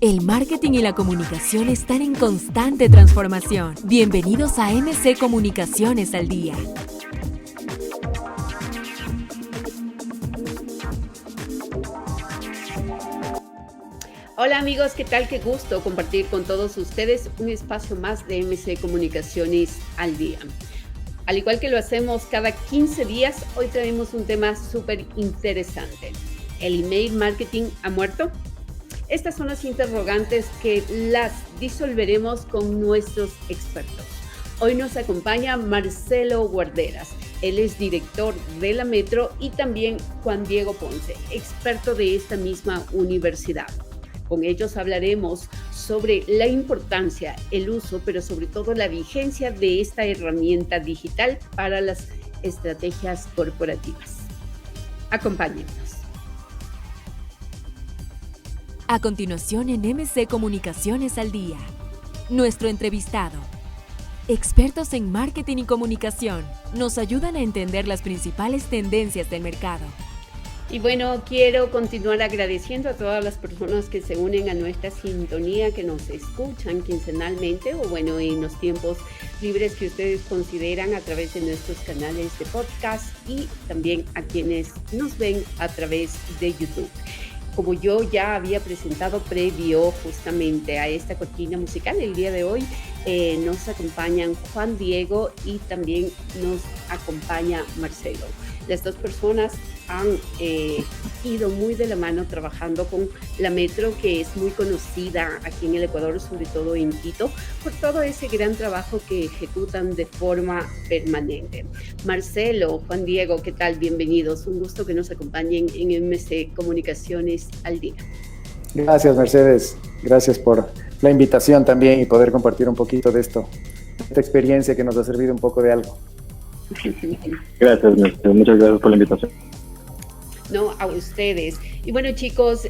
El marketing y la comunicación están en constante transformación. Bienvenidos a MC Comunicaciones al Día. Hola amigos, ¿qué tal? Qué gusto compartir con todos ustedes un espacio más de MC Comunicaciones al Día. Al igual que lo hacemos cada 15 días, hoy traemos un tema súper interesante. ¿El email marketing ha muerto? Estas son las interrogantes que las disolveremos con nuestros expertos. Hoy nos acompaña Marcelo Guarderas. Él es director de la Metro y también Juan Diego Ponce, experto de esta misma universidad. Con ellos hablaremos sobre la importancia, el uso, pero sobre todo la vigencia de esta herramienta digital para las estrategias corporativas. Acompáñennos. A continuación en MC Comunicaciones al Día. Nuestro entrevistado. Expertos en marketing y comunicación nos ayudan a entender las principales tendencias del mercado. Y bueno, quiero continuar agradeciendo a todas las personas que se unen a nuestra sintonía, que nos escuchan quincenalmente o bueno, en los tiempos libres que ustedes consideran a través de nuestros canales de podcast y también a quienes nos ven a través de YouTube. Como yo ya había presentado previo justamente a esta cortina musical, el día de hoy nos acompañan Juan Diego y también nos acompaña Marcelo. Las dos personas han ido muy de la mano trabajando con la Metro, que es muy conocida aquí en el Ecuador, sobre todo en Quito, por todo ese gran trabajo que ejecutan de forma permanente. Marcelo, Juan Diego, ¿qué tal? Bienvenidos. Un gusto que nos acompañen en MC Comunicaciones al Día. Gracias, Mercedes. Gracias por la invitación también y poder compartir un poquito de esta experiencia que nos ha servido un poco de algo. Gracias, Mercedes. Muchas gracias por la invitación. No, a ustedes. Y bueno, chicos,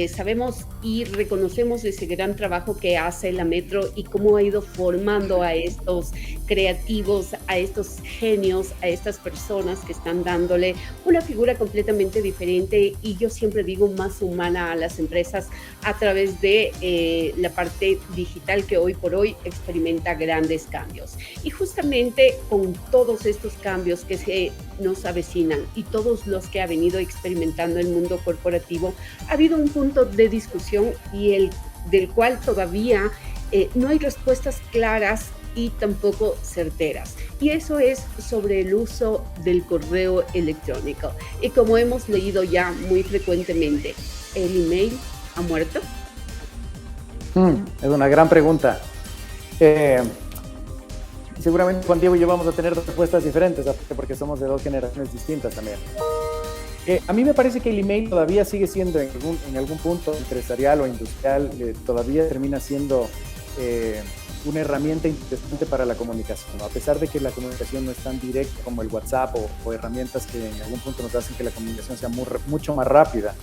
sabemos y reconocemos ese gran trabajo que hace la Metro y cómo ha ido formando a estos creativos, a estos genios, a estas personas que están dándole una figura completamente diferente y yo siempre digo más humana a las empresas a través de la parte digital que hoy por hoy experimenta grandes cambios. Y justamente con todos estos cambios que se nos avecinan y todos los que ha venido experimentando el mundo corporativo, ha habido un punto de discusión y del cual todavía no hay respuestas claras y tampoco certeras. Y eso es sobre el uso del correo electrónico. Y como hemos leído ya muy frecuentemente, ¿el email ha muerto? Es una gran pregunta. Seguramente Juan Diego y yo vamos a tener respuestas diferentes, porque somos de dos generaciones distintas también. A mí me parece que el email todavía sigue siendo en algún punto empresarial o industrial, todavía termina siendo una herramienta interesante para la comunicación, ¿no? A pesar de que la comunicación no es tan directa como el WhatsApp o herramientas que en algún punto nos hacen que la comunicación sea mucho más rápida.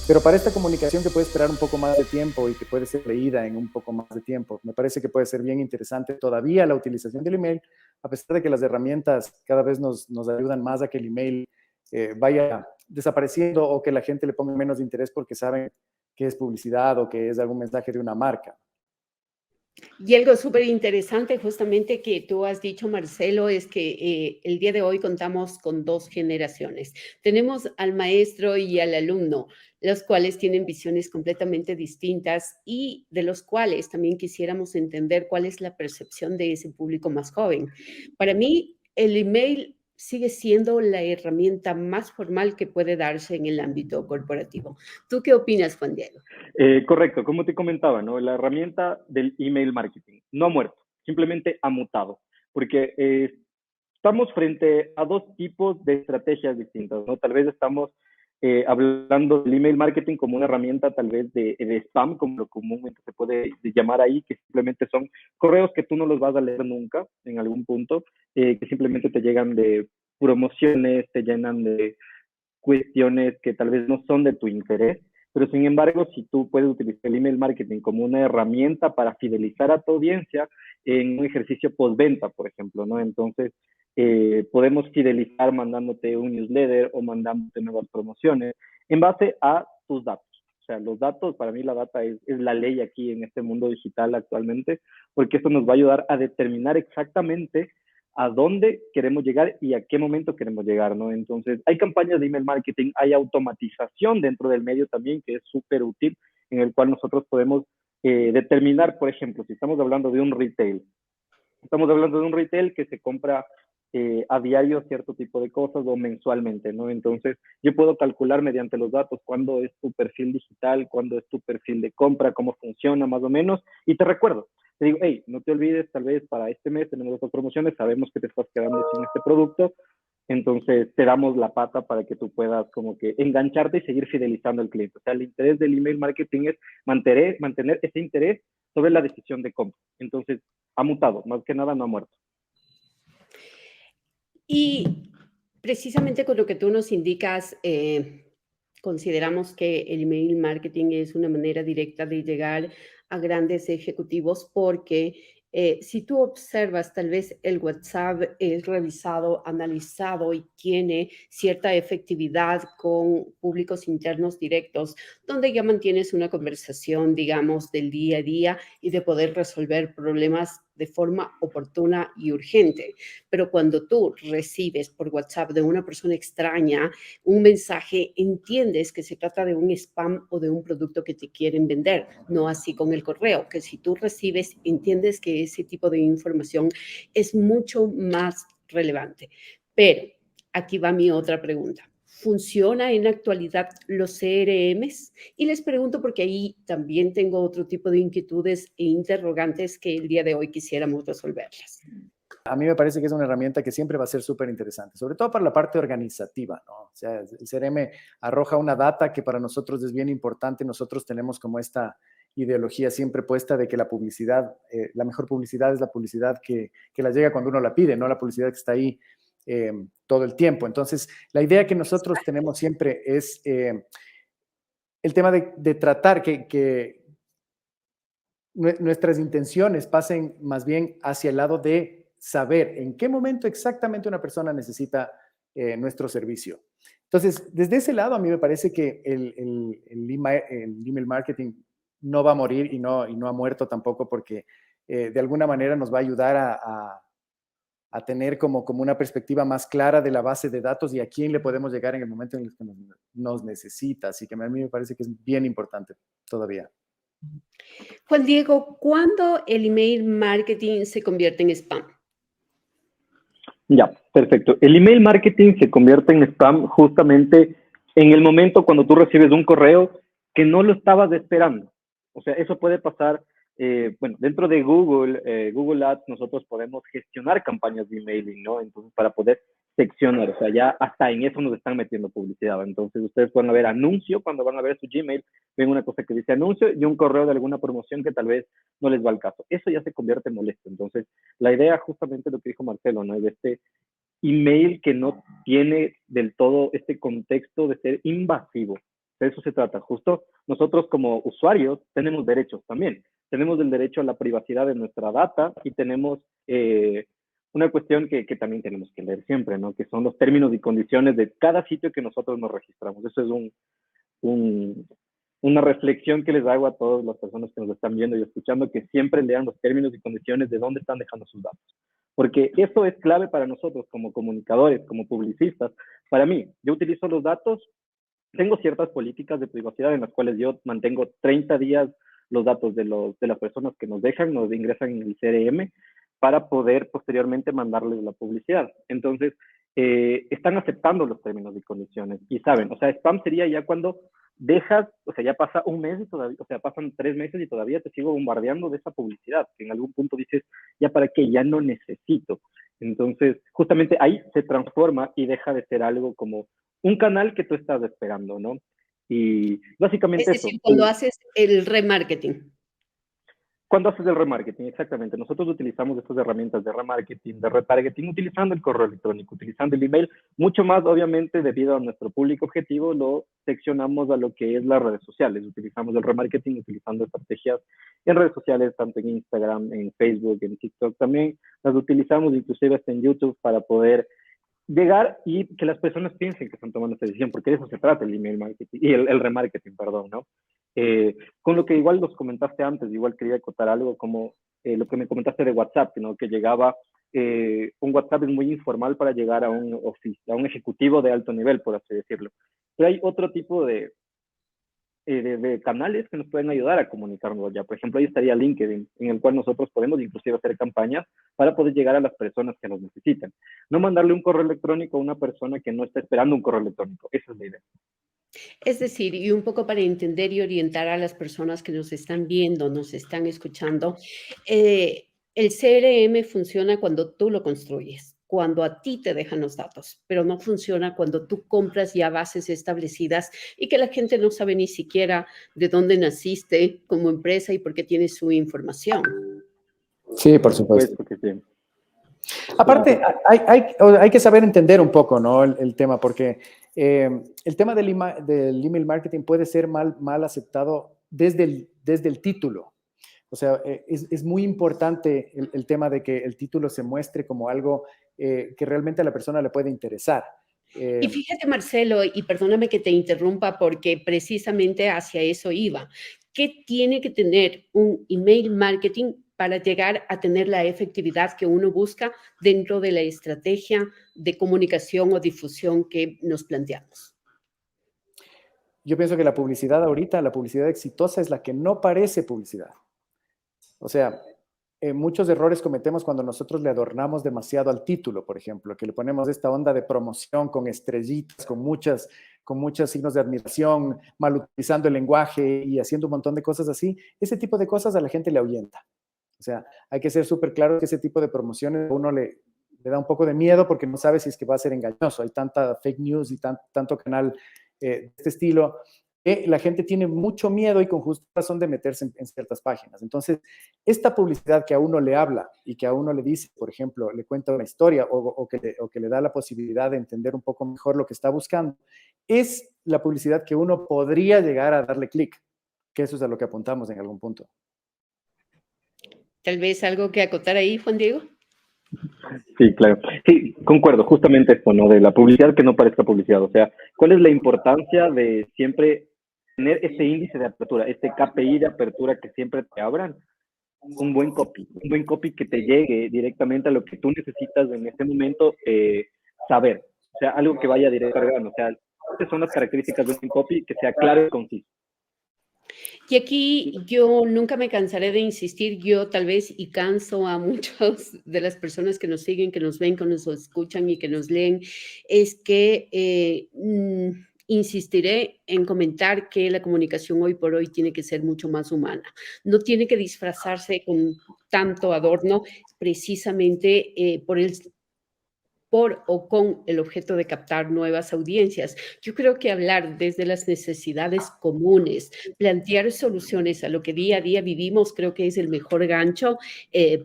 Pero para esta comunicación que puede esperar un poco más de tiempo y que puede ser leída en un poco más de tiempo, me parece que puede ser bien interesante todavía la utilización del email, a pesar de que las herramientas cada vez nos ayudan más a que el email vaya desapareciendo o que la gente le ponga menos interés porque saben que es publicidad o que es algún mensaje de una marca. Y algo súper interesante justamente que tú has dicho, Marcelo, es que el día de hoy contamos con dos generaciones. Tenemos al maestro y al alumno, los cuales tienen visiones completamente distintas y de los cuales también quisiéramos entender cuál es la percepción de ese público más joven. Para mí, el email sigue siendo la herramienta más formal que puede darse en el ámbito corporativo. ¿Tú qué opinas, Juan Diego? Correcto, como te comentaba, ¿no? La herramienta del email marketing no ha muerto, simplemente ha mutado, porque estamos frente a dos tipos de estrategias distintas, ¿no? Tal vez estamos hablando del email marketing como una herramienta tal vez de spam, como lo comúnmente se puede llamar ahí, que simplemente son correos que tú no los vas a leer nunca en algún punto, que simplemente te llegan de promociones, te llenan de cuestiones que tal vez no son de tu interés, pero sin embargo, si tú puedes utilizar el email marketing como una herramienta para fidelizar a tu audiencia en un ejercicio postventa, por ejemplo, ¿no? Entonces, podemos fidelizar mandándote un newsletter o mandándote nuevas promociones en base a tus datos. sea, los datos, para mí la data es la ley aquí en este mundo digital actualmente, porque esto nos va a ayudar a determinar exactamente a dónde queremos llegar y a qué momento queremos llegar, ¿no? Entonces, hay campañas de email marketing, hay automatización dentro del medio también, que es súper útil, en el cual nosotros podemos determinar, por ejemplo, si estamos hablando de un retail, estamos hablando de un retail que se compra a diario cierto tipo de cosas o mensualmente, ¿no? Entonces, yo puedo calcular mediante los datos cuándo es tu perfil digital, cuándo es tu perfil de compra, cómo funciona más o menos, y te recuerdo. Te digo, hey, no te olvides, tal vez para este mes tenemos estas promociones, sabemos que te estás quedando sin este producto, entonces te damos la pata para que tú puedas como que engancharte y seguir fidelizando al cliente. O sea, el interés del email marketing es mantener ese interés sobre la decisión de compra. Entonces, ha mutado, más que nada no ha muerto. Y precisamente con lo que tú nos indicas, consideramos que el email marketing es una manera directa de llegar a grandes ejecutivos porque si tú observas, tal vez el WhatsApp es revisado, analizado y tiene cierta efectividad con públicos internos directos, donde ya mantienes una conversación, digamos, del día a día y de poder resolver problemas de forma oportuna y urgente. Pero cuando tú recibes por WhatsApp de una persona extraña un mensaje, entiendes que se trata de un spam o de un producto que te quieren vender, no así con el correo, que si tú recibes, entiendes que ese tipo de información es mucho más relevante. Pero aquí va mi otra pregunta. ¿Funciona en la actualidad los CRMs? Y les pregunto porque ahí también tengo otro tipo de inquietudes e interrogantes que el día de hoy quisiéramos resolverlas. A mí me parece que es una herramienta que siempre va a ser súper interesante, sobre todo para la parte organizativa, ¿no? O sea, el CRM arroja una data que para nosotros es bien importante. Nosotros tenemos como esta ideología siempre puesta de que la publicidad, la mejor publicidad es la publicidad que la llega cuando uno la pide, no la publicidad que está ahí todo el tiempo. Entonces, la idea que nosotros tenemos siempre es el tema de tratar que nuestras intenciones pasen más bien hacia el lado de saber en qué momento exactamente una persona necesita nuestro servicio. Entonces, desde ese lado, a mí me parece que el email marketing no va a morir y no ha muerto tampoco, porque de alguna manera nos va a ayudar a tener como una perspectiva más clara de la base de datos y a quién le podemos llegar en el momento en el que nos necesita. Así que a mí me parece que es bien importante todavía. Juan Diego, ¿cuándo el email marketing se convierte en spam? Ya, perfecto. El email marketing se convierte en spam justamente en el momento cuando tú recibes un correo que no lo estabas esperando. O sea, eso puede pasar, bueno, dentro de Google Ads, nosotros podemos gestionar campañas de emailing, ¿no? Entonces, para poder seccionar, o sea, ya hasta en eso nos están metiendo publicidad. Entonces, ustedes pueden ver anuncio, cuando van a ver su Gmail, ven una cosa que dice anuncio y un correo de alguna promoción que tal vez no les va al caso. Eso ya se convierte en molesto. Entonces, la idea justamente lo que dijo Marcelo, ¿no? De este email que no tiene del todo este contexto de ser invasivo. De eso se trata. Justo nosotros como usuarios tenemos derechos también. Tenemos el derecho a la privacidad de nuestra data y tenemos una cuestión que también tenemos que leer siempre, ¿no? Que son los términos y condiciones de cada sitio que nosotros nos registramos. Eso es una reflexión que les hago a todas las personas que nos están viendo y escuchando, que siempre lean los términos y condiciones de dónde están dejando sus datos. Porque eso es clave para nosotros como comunicadores, como publicistas. Para mí, yo utilizo los datos, tengo ciertas políticas de privacidad en las cuales yo mantengo 30 días los datos de las personas que nos ingresan en el CRM para poder posteriormente mandarles la publicidad. Entonces, están aceptando los términos y condiciones y saben, o sea, spam sería ya cuando dejas, o sea, ya pasa un mes y todavía, o sea, pasan 3 meses y todavía te sigo bombardeando de esa publicidad, que en algún punto dices, ya para qué, ya no necesito. Entonces, justamente ahí se transforma y deja de ser algo como un canal que tú estás esperando, ¿no? Y básicamente es decir, cuando haces el remarketing. Cuando haces el remarketing, exactamente. Nosotros utilizamos estas herramientas de remarketing, de retargeting, utilizando el correo electrónico, utilizando el email, mucho más, obviamente, debido a nuestro público objetivo, lo seccionamos a lo que es las redes sociales. Utilizamos el remarketing utilizando estrategias en redes sociales, tanto en Instagram, en Facebook, en TikTok también. Las utilizamos inclusive hasta en YouTube para poder llegar y que las personas piensen que están tomando esta decisión, porque de eso se trata el email marketing y el remarketing, perdón, ¿no? Con lo que igual los comentaste antes, igual quería acotar algo como lo que me comentaste de WhatsApp, ¿no? Que llegaba, un WhatsApp es muy informal para llegar a a un ejecutivo de alto nivel, por así decirlo. Pero hay otro tipo de canales que nos pueden ayudar a comunicarnos ya. Por ejemplo, ahí estaría LinkedIn, en el cual nosotros podemos inclusive hacer campañas para poder llegar a las personas que nos necesitan. No mandarle un correo electrónico a una persona que no está esperando un correo electrónico. Esa es la idea. Es decir, y un poco para entender y orientar a las personas que nos están viendo, nos están escuchando, el CRM funciona cuando tú lo construyes, cuando a ti te dejan los datos, pero no funciona cuando tú compras ya bases establecidas y que la gente no sabe ni siquiera de dónde naciste como empresa y por qué tienes su información. Sí, por Por supuesto. supuesto que sí. Aparte, hay que saber entender un poco, ¿no? El tema, porque el tema del email marketing puede ser mal aceptado desde el título. O sea, es muy importante el tema de que el título se muestre como algo que realmente a la persona le puede interesar. Y fíjate, Marcelo, y perdóname que te interrumpa porque precisamente hacia eso iba. ¿Qué tiene que tener un email marketing para llegar a tener la efectividad que uno busca dentro de la estrategia de comunicación o difusión que nos planteamos? Yo pienso que la publicidad ahorita, la publicidad exitosa es la que no parece publicidad. O sea, muchos errores cometemos cuando nosotros le adornamos demasiado al título, por ejemplo, que le ponemos esta onda de promoción con estrellitas, con muchos signos de admiración, mal utilizando el lenguaje y haciendo un montón de cosas así. Ese tipo de cosas a la gente le ahuyenta. O sea, hay que ser súper claro que ese tipo de promociones a uno le da un poco de miedo porque no sabe si es que va a ser engañoso. Hay tanta fake news y tanto canal de este estilo que la gente tiene mucho miedo y con justa razón de meterse en ciertas páginas. Entonces, esta publicidad que a uno le habla y que a uno le dice, por ejemplo, le cuenta una historia o que le da la posibilidad de entender un poco mejor lo que está buscando, es la publicidad que uno podría llegar a darle clic, que eso es a lo que apuntamos en algún punto. Tal vez algo que acotar ahí, Juan Diego. Sí, claro. Sí, concuerdo, justamente esto, ¿no? De la publicidad que no parezca publicidad. O sea, ¿cuál es la importancia de siempre tener este índice de apertura, este KPI de apertura que siempre te abran? Un buen copy que te llegue directamente a lo que tú necesitas en este momento saber. O sea, algo que vaya directo al grano. O sea, estas son las características de un copy que sea claro y conciso. Y aquí yo nunca me cansaré de insistir, yo tal vez y canso a muchas de las personas que nos siguen, que nos ven, que nos escuchan y que nos leen, es que insistiré en comentar que la comunicación hoy por hoy tiene que ser mucho más humana. No tiene que disfrazarse con tanto adorno precisamente por o con el objeto de captar nuevas audiencias. Yo creo que hablar desde las necesidades comunes, plantear soluciones a lo que día a día vivimos, creo que es el mejor gancho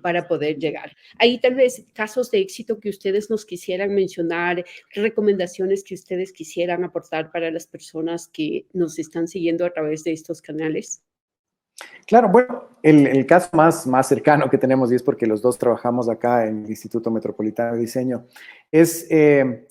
para poder llegar. Ahí tal vez casos de éxito que ustedes nos quisieran mencionar, recomendaciones que ustedes quisieran aportar para las personas que nos están siguiendo a través de estos canales. Claro, bueno, el caso más cercano que tenemos, y es porque los dos trabajamos acá en el Instituto Metropolitano de Diseño, es el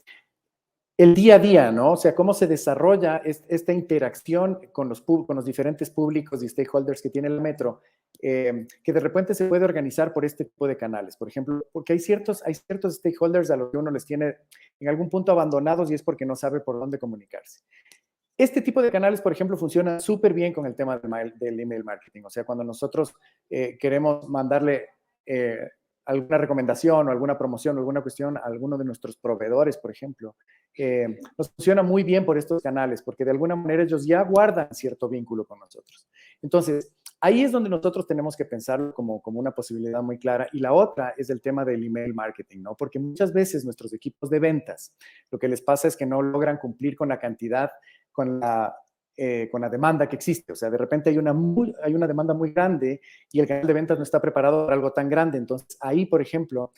día a día, ¿no? O sea, cómo se desarrolla esta interacción con los diferentes públicos y stakeholders que tiene el metro, que de repente se puede organizar por este tipo de canales. Por ejemplo, porque hay ciertos stakeholders a los que uno les tiene en algún punto abandonados y es porque no sabe por dónde comunicarse. Este tipo de canales, por ejemplo, funciona súper bien con el tema del email marketing. O sea, cuando nosotros queremos mandarle alguna recomendación o alguna promoción o alguna cuestión a alguno de nuestros proveedores, por ejemplo, nos funciona muy bien por estos canales, porque de alguna manera ellos ya guardan cierto vínculo con nosotros. Entonces, ahí es donde nosotros tenemos que pensarlo como una posibilidad muy clara. Y la otra es el tema del email marketing, ¿no? Porque muchas veces nuestros equipos de ventas, lo que les pasa es que no logran cumplir con la cantidad, con la demanda que existe. O sea, de repente hay una demanda muy grande y el canal de ventas no está preparado para algo tan grande. Entonces, ahí, por ejemplo,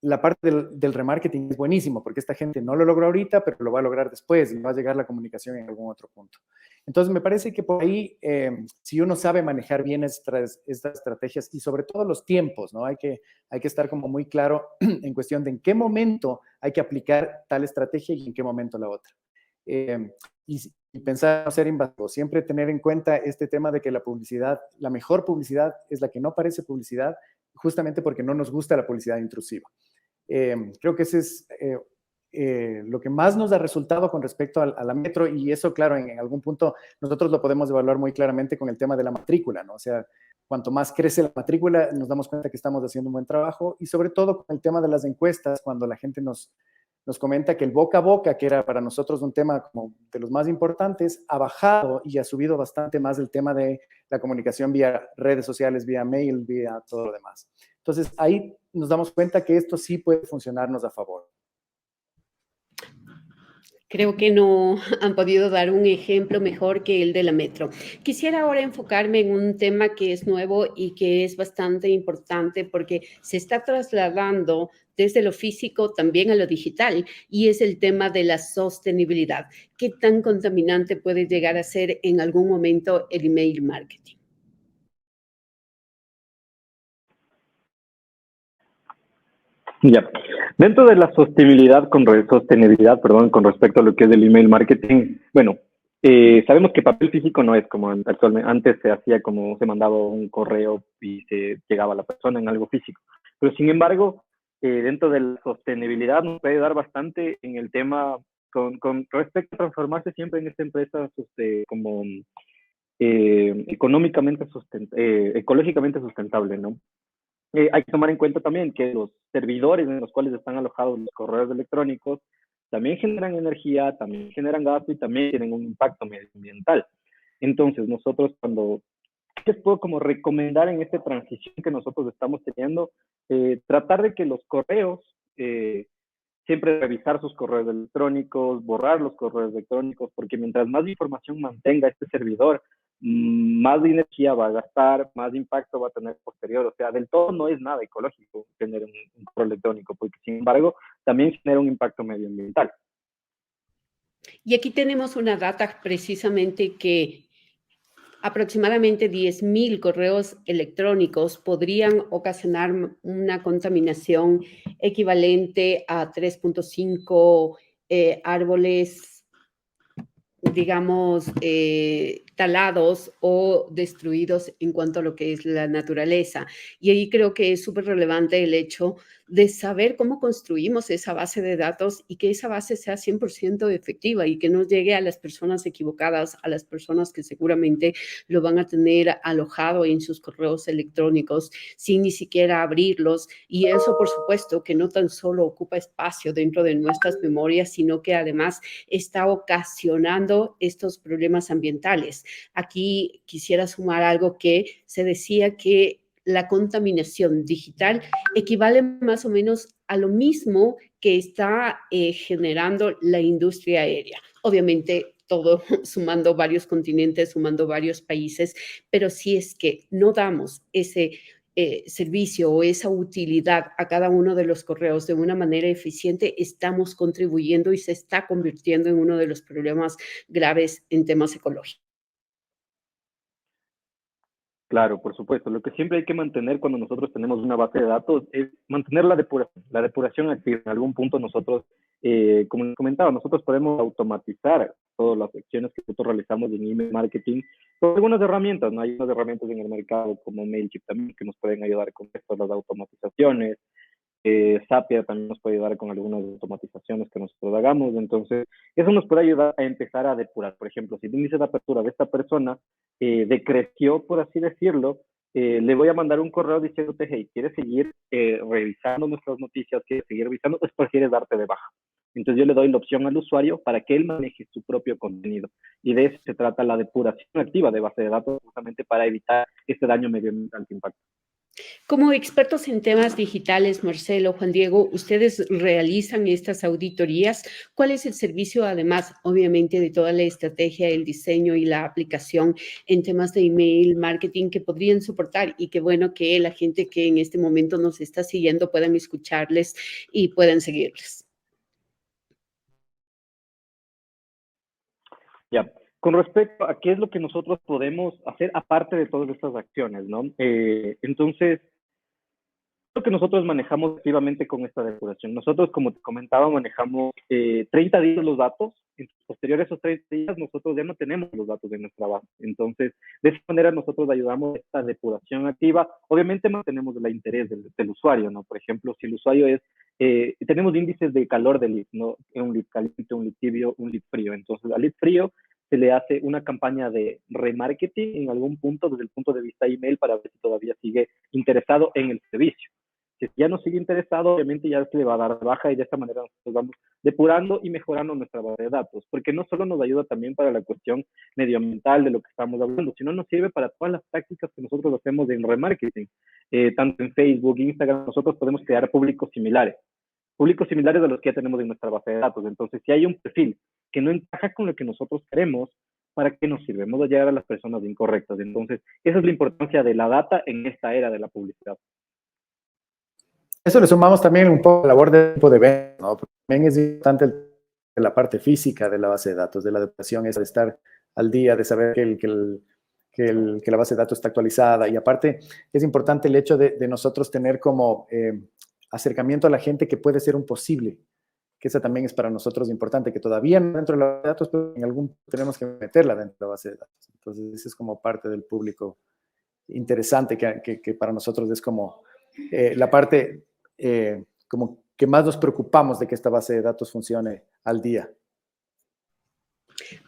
la parte del remarketing es buenísimo porque esta gente no lo logró ahorita, pero lo va a lograr después y va a llegar la comunicación en algún otro punto. Entonces, me parece que por ahí, si uno sabe manejar bien estas estrategias y sobre todo los tiempos, ¿no? Hay que estar como muy claro en cuestión de en qué momento hay que aplicar tal estrategia y en qué momento la otra. Y pensar no ser invasivo, siempre tener en cuenta este tema de que la publicidad, la mejor publicidad es la que no parece publicidad, justamente porque no nos gusta la publicidad intrusiva. Creo que ese es lo que más nos da resultado con respecto a la metro, y eso, claro, en algún punto nosotros lo podemos evaluar muy claramente con el tema de la matrícula, ¿no? O sea, cuanto más crece la matrícula, nos damos cuenta que estamos haciendo un buen trabajo, y sobre todo con el tema de las encuestas, cuando la gente nos comenta que el boca a boca, que era para nosotros un tema como de los más importantes, ha bajado y ha subido bastante más el tema de la comunicación vía redes sociales, vía mail, vía todo lo demás. Entonces, ahí nos damos cuenta que esto sí puede funcionarnos a favor. Creo que no han podido dar un ejemplo mejor que el de la metro. Quisiera ahora enfocarme en un tema que es nuevo y que es bastante importante porque se está trasladando desde lo físico también a lo digital, y es el tema de la sostenibilidad. ¿Qué tan contaminante puede llegar a ser en algún momento el email marketing? Ya. Dentro de la sostenibilidad, perdón, con respecto a lo que es el email marketing, bueno, sabemos que papel físico no es como actualmente. Antes se hacía como se mandaba un correo y se llegaba a la persona en algo físico. Pero sin embargo, dentro de la sostenibilidad nos puede dar bastante en el tema con respecto a transformarse siempre en esta empresa como ecológicamente sustentable, ¿no? Hay que tomar en cuenta también que los servidores en los cuales están alojados los correos electrónicos también generan energía, también generan gasto y también tienen un impacto medioambiental. Entonces, nosotros ¿qué les puedo como recomendar en esta transición que nosotros estamos teniendo? Tratar de que los correos, siempre revisar sus correos electrónicos, borrar los correos electrónicos, porque mientras más información mantenga este servidor, más energía va a gastar, más impacto va a tener posterior. O sea, del todo no es nada ecológico tener un correo electrónico, porque sin embargo también genera un impacto medioambiental. Y aquí tenemos una data precisamente que aproximadamente 10.000 correos electrónicos podrían ocasionar una contaminación equivalente a 3.5 árboles, digamos, talados o destruidos en cuanto a lo que es la naturaleza. Y ahí creo que es súper relevante el hecho de saber cómo construimos esa base de datos y que esa base sea 100% efectiva y que no llegue a las personas equivocadas, a las personas que seguramente lo van a tener alojado en sus correos electrónicos sin ni siquiera abrirlos. Y eso, por supuesto, que no tan solo ocupa espacio dentro de nuestras memorias, sino que además está ocasionando estos problemas ambientales. Aquí quisiera sumar algo que se decía que la contaminación digital equivale más o menos a lo mismo que está generando la industria aérea. Obviamente, todo sumando varios continentes, sumando varios países, pero si es que no damos ese servicio o esa utilidad a cada uno de los correos de una manera eficiente, estamos contribuyendo y se está convirtiendo en uno de los problemas graves en temas ecológicos. Claro, por supuesto. Lo que siempre hay que mantener cuando nosotros tenemos una base de datos es mantener la depuración activa. En algún punto nosotros, como les comentaba, nosotros podemos automatizar todas las acciones que nosotros realizamos en email marketing con algunas herramientas, ¿no? Hay unas herramientas en el mercado como Mailchimp también que nos pueden ayudar con esto, las automatizaciones. Zapier también nos puede ayudar con algunas automatizaciones que nosotros hagamos. Entonces, eso nos puede ayudar a empezar a depurar. Por ejemplo, si el índice de apertura de esta persona decreció, por así decirlo, le voy a mandar un correo diciéndote, hey, ¿quieres seguir revisando nuestras noticias? ¿Quieres seguir revisando? ¿O prefieres darte de baja? Entonces yo le doy la opción al usuario para que él maneje su propio contenido. Y de eso se trata la depuración activa de base de datos, justamente para evitar este daño medioambiental que impacta. Como expertos en temas digitales, Marcelo, Juan Diego, ustedes realizan estas auditorías. ¿Cuál es el servicio, además, obviamente, de toda la estrategia, el diseño y la aplicación en temas de email, marketing que podrían soportar? Y qué bueno que la gente que en este momento nos está siguiendo puedan escucharles y puedan seguirles. Ya. Con respecto a qué es lo que nosotros podemos hacer aparte de todas estas acciones, ¿no? Entonces, lo que nosotros manejamos activamente con esta depuración. Nosotros, como te comentaba, manejamos 30 días los datos. Posterior a esos 30 días, nosotros ya no tenemos los datos de nuestra base. Entonces, de esa manera, nosotros ayudamos a esta depuración activa. Obviamente, mantenemos el interés del usuario, ¿no? Por ejemplo, si el usuario es, tenemos índices de calor del lead, ¿no? Un lead caliente, un lead tibio, un lead frío. Entonces, al lead frío se le hace una campaña de remarketing en algún punto, desde el punto de vista email, para ver si todavía sigue interesado en el servicio. Si ya no sigue interesado, obviamente ya se le va a dar baja y de esta manera nosotros vamos depurando y mejorando nuestra base de datos, porque no solo nos ayuda también para la cuestión medioambiental de lo que estamos hablando, sino nos sirve para todas las prácticas que nosotros hacemos en remarketing. Tanto en Facebook, Instagram, nosotros podemos crear públicos similares a los que ya tenemos en nuestra base de datos. Entonces, si hay un perfil que no encaja con lo que nosotros queremos, ¿para qué nos sirve? Vamos a llegar a las personas incorrectas. Entonces, esa es la importancia de la data en esta era de la publicidad. Eso le sumamos también un poco la labor de tipo de venta, ¿no? Porque también es importante la parte física de la base de datos, de la depuración, es de estar al día, de saber que la base de datos está actualizada. Y aparte, es importante el hecho de nosotros tener como acercamiento a la gente que puede ser un posible, que eso también es para nosotros importante, que todavía no dentro de la base de datos, pero en algún punto tenemos que meterla dentro de la base de datos. Entonces, eso es como parte del público interesante que para nosotros es como la parte como que más nos preocupamos de que esta base de datos funcione al día.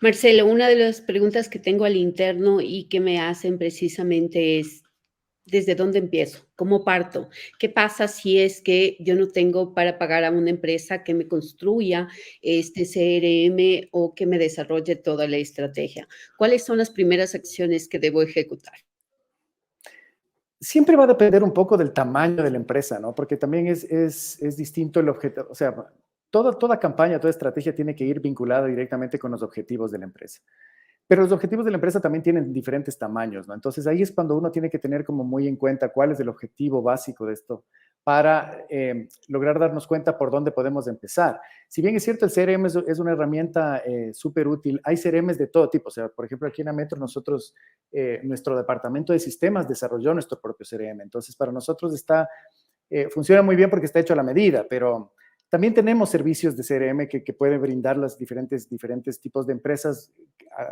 Marcelo, una de las preguntas que tengo al interno y que me hacen precisamente es, ¿desde dónde empiezo? ¿Cómo parto? ¿Qué pasa si es que yo no tengo para pagar a una empresa que me construya este CRM o que me desarrolle toda la estrategia? ¿Cuáles son las primeras acciones que debo ejecutar? Siempre va a depender un poco del tamaño de la empresa, ¿no? Porque también es distinto el objeto, o sea, toda campaña, toda estrategia tiene que ir vinculada directamente con los objetivos de la empresa. Pero los objetivos de la empresa también tienen diferentes tamaños, ¿no? Entonces ahí es cuando uno tiene que tener como muy en cuenta cuál es el objetivo básico de esto para lograr darnos cuenta por dónde podemos empezar. Si bien es cierto, el CRM es una herramienta súper útil, hay CRMs de todo tipo. O sea, por ejemplo, aquí en Ametro nosotros, nuestro departamento de sistemas desarrolló nuestro propio CRM. Entonces, para nosotros funciona muy bien porque está hecho a la medida, pero también tenemos servicios de CRM que pueden brindar los diferentes tipos de empresas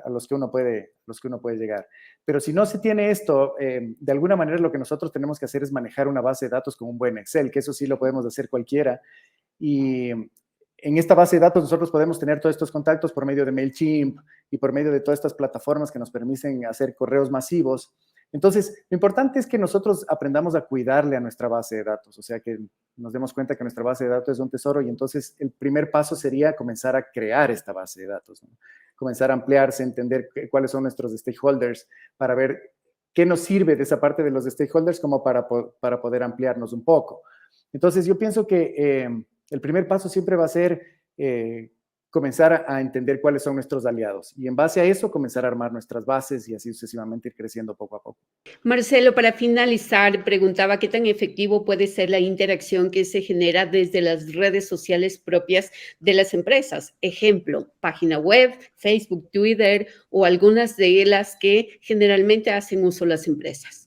a los que uno puede llegar. Pero si no se tiene esto, de alguna manera lo que nosotros tenemos que hacer es manejar una base de datos con un buen Excel, que eso sí lo podemos hacer cualquiera. Y en esta base de datos nosotros podemos tener todos estos contactos por medio de MailChimp y por medio de todas estas plataformas que nos permiten hacer correos masivos. Entonces, lo importante es que nosotros aprendamos a cuidarle a nuestra base de datos, o sea, que nos demos cuenta que nuestra base de datos es un tesoro y entonces el primer paso sería comenzar a crear esta base de datos, ¿no? Comenzar a ampliarse, entender cuáles son nuestros stakeholders para ver qué nos sirve de esa parte de los stakeholders como para poder ampliarnos un poco. Entonces, yo pienso que el primer paso siempre va a ser comenzar a entender cuáles son nuestros aliados y en base a eso comenzar a armar nuestras bases y así sucesivamente ir creciendo poco a poco. Marcelo, para finalizar, preguntaba qué tan efectivo puede ser la interacción que se genera desde las redes sociales propias de las empresas. Ejemplo, página web, Facebook, Twitter o algunas de las que generalmente hacen uso las empresas.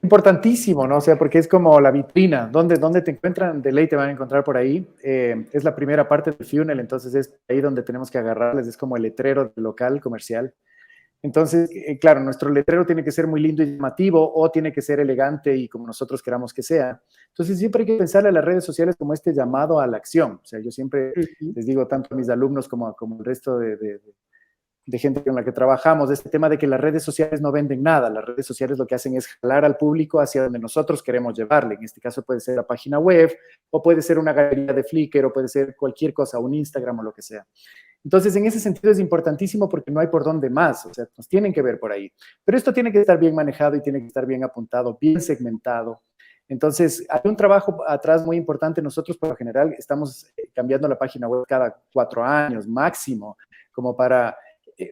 Importantísimo, ¿no? O sea, porque es como la vitrina. ¿Dónde te encuentran? De ley te van a encontrar por ahí. Es la primera parte del funnel, entonces es ahí donde tenemos que agarrarles. Es como el letrero del local comercial. Entonces, claro, nuestro letrero tiene que ser muy lindo y llamativo o tiene que ser elegante y como nosotros queramos que sea. Entonces, siempre hay que pensar en las redes sociales como este llamado a la acción. O sea, yo siempre les digo tanto a mis alumnos como el resto de gente con la que trabajamos, este tema de que las redes sociales no venden nada. Las redes sociales lo que hacen es jalar al público hacia donde nosotros queremos llevarle. En este caso puede ser la página web o puede ser una galería de Flickr o puede ser cualquier cosa, un Instagram o lo que sea. Entonces, en ese sentido es importantísimo porque no hay por dónde más, o sea, nos tienen que ver por ahí. Pero esto tiene que estar bien manejado y tiene que estar bien apuntado, bien segmentado. Entonces, hay un trabajo atrás muy importante. Nosotros, por lo general, estamos cambiando la página web cada 4 años máximo, como para,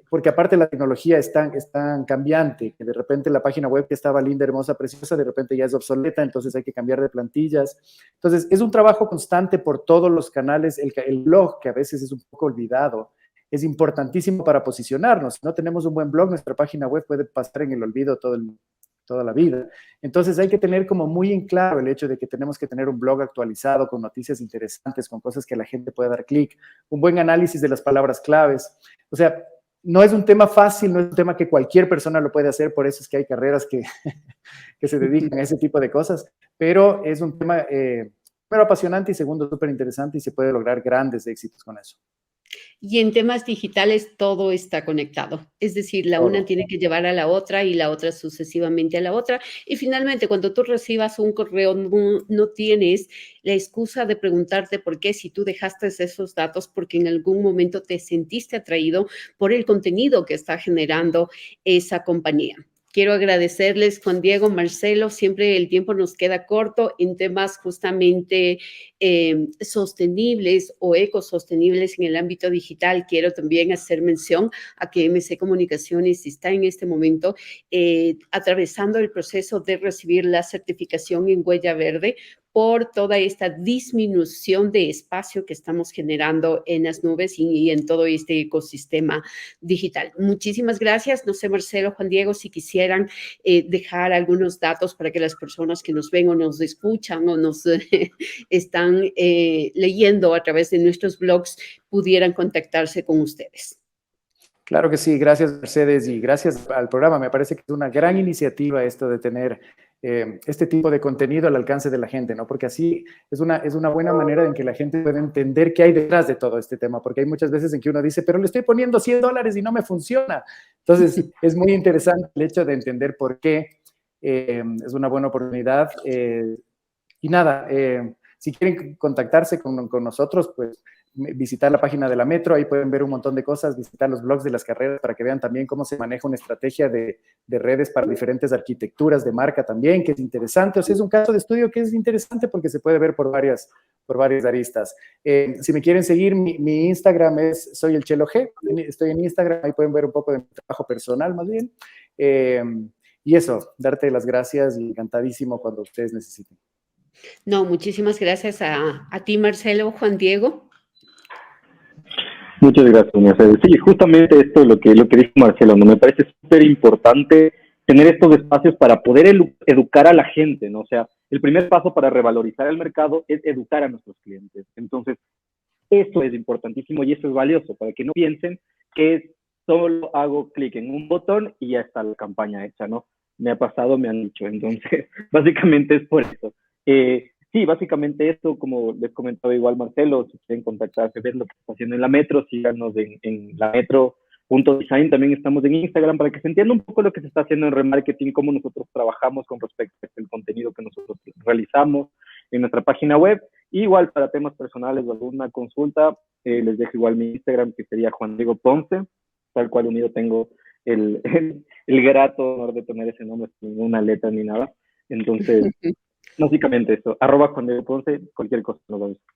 porque aparte la tecnología es tan cambiante, que de repente la página web que estaba linda, hermosa, preciosa, de repente ya es obsoleta, entonces hay que cambiar de plantillas. Entonces, es un trabajo constante por todos los canales. El blog, que a veces es un poco olvidado, es importantísimo para posicionarnos. Si no tenemos un buen blog, nuestra página web puede pasar en el olvido toda la vida. Entonces hay que tener como muy en claro el hecho de que tenemos que tener un blog actualizado con noticias interesantes, con cosas que la gente pueda dar clic, un buen análisis de las palabras claves. O sea, no es un tema fácil, no es un tema que cualquier persona lo puede hacer, por eso es que hay carreras que, que se dedican a ese tipo de cosas, pero es un tema, primero apasionante y segundo súper interesante y se puede lograr grandes éxitos con eso. Y en temas digitales todo está conectado. Es decir, la una tiene que llevar a la otra y la otra sucesivamente a la otra. Y finalmente, cuando tú recibas un correo, no tienes la excusa de preguntarte por qué, si tú dejaste esos datos, porque en algún momento te sentiste atraído por el contenido que está generando esa compañía. Quiero agradecerles, Juan Diego, Marcelo, siempre el tiempo nos queda corto en temas justamente sostenibles o ecosostenibles en el ámbito digital. Quiero también hacer mención a que MC Comunicaciones está en este momento atravesando el proceso de recibir la certificación en huella verde por toda esta disminución de espacio que estamos generando en las nubes y en todo este ecosistema digital. Muchísimas gracias. No sé, Marcelo, Juan Diego, si quisieran dejar algunos datos para que las personas que nos ven o nos escuchan o nos están leyendo a través de nuestros blogs pudieran contactarse con ustedes. Claro que sí, gracias Mercedes y gracias al programa. Me parece que es una gran iniciativa esto de tener este tipo de contenido al alcance de la gente, ¿no? Porque así es una buena manera en que la gente puede entender qué hay detrás de todo este tema, porque hay muchas veces en que uno dice, pero le estoy poniendo $100 y no me funciona. Entonces, es muy interesante el hecho de entender por qué es una buena oportunidad. Y nada, si quieren contactarse con nosotros, pues visitar la página de la Metro, ahí pueden ver un montón de cosas, visitar los blogs de las carreras para que vean también cómo se maneja una estrategia de redes para diferentes arquitecturas de marca también, que es interesante. O sea, es un caso de estudio que es interesante porque se puede ver por varias aristas. Si me quieren seguir, mi Instagram es Soy el Chelo G. Estoy en Instagram, ahí pueden ver un poco de mi trabajo personal más bien. Y eso, darte las gracias y encantadísimo cuando ustedes necesiten. No, muchísimas gracias a ti, Marcelo. Juan Diego. Muchas gracias, Mercedes. Sí, justamente esto es lo que dijo Marcelo, ¿no? Me parece súper importante tener estos espacios para poder educar a la gente, ¿no? O sea, el primer paso para revalorizar el mercado es educar a nuestros clientes. Entonces, eso es importantísimo y eso es valioso para que no piensen que solo hago clic en un botón y ya está la campaña hecha, ¿no? Me ha pasado, me han dicho. Entonces, básicamente es por eso. Sí, básicamente esto, como les comentaba igual Marcelo, si quieren contactarse, ver lo que está haciendo en la Metro, síganos en la Metro.design, también estamos en Instagram para que se entienda un poco lo que se está haciendo en remarketing, cómo nosotros trabajamos con respecto al contenido que nosotros realizamos en nuestra página web. Y igual para temas personales o alguna consulta, les dejo igual mi Instagram, que sería Juan Diego Ponce, tal cual unido tengo el grato honor de tener ese nombre sin ninguna letra ni nada. Entonces... básicamente eso, @Juan Diego Ponce, cualquier cosa nos va a buscar.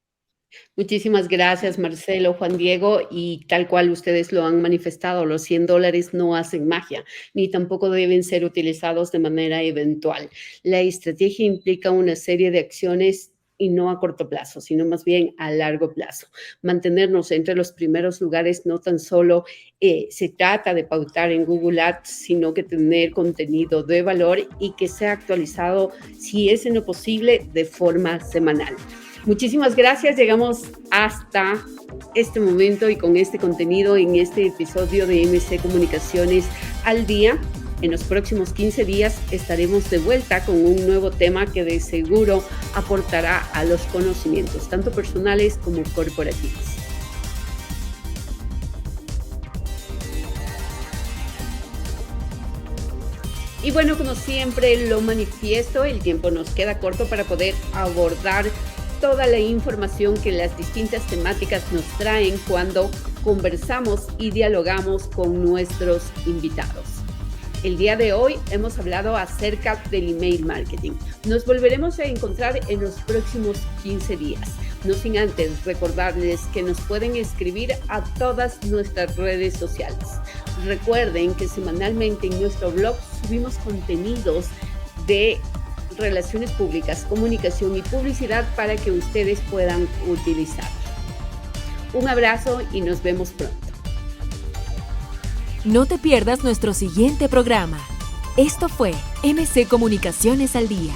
Muchísimas gracias, Marcelo, Juan Diego, y tal cual ustedes lo han manifestado, los $100 no hacen magia, ni tampoco deben ser utilizados de manera eventual. La estrategia implica una serie de acciones y no a corto plazo, sino más bien a largo plazo. Mantenernos entre los primeros lugares no tan solo se trata de pautar en Google Ads, sino que tener contenido de valor y que sea actualizado, si es en lo posible, de forma semanal. Muchísimas gracias. Llegamos hasta este momento y con este contenido en este episodio de MC Comunicaciones al Día. En los próximos 15 días estaremos de vuelta con un nuevo tema que de seguro aportará a los conocimientos, tanto personales como corporativos. Y bueno, como siempre lo manifiesto, el tiempo nos queda corto para poder abordar toda la información que las distintas temáticas nos traen cuando conversamos y dialogamos con nuestros invitados. El día de hoy hemos hablado acerca del email marketing. Nos volveremos a encontrar en los próximos 15 días. No sin antes recordarles que nos pueden escribir a todas nuestras redes sociales. Recuerden que semanalmente en nuestro blog subimos contenidos de relaciones públicas, comunicación y publicidad para que ustedes puedan utilizar. Un abrazo y nos vemos pronto. No te pierdas nuestro siguiente programa. Esto fue MC Comunicaciones al Día.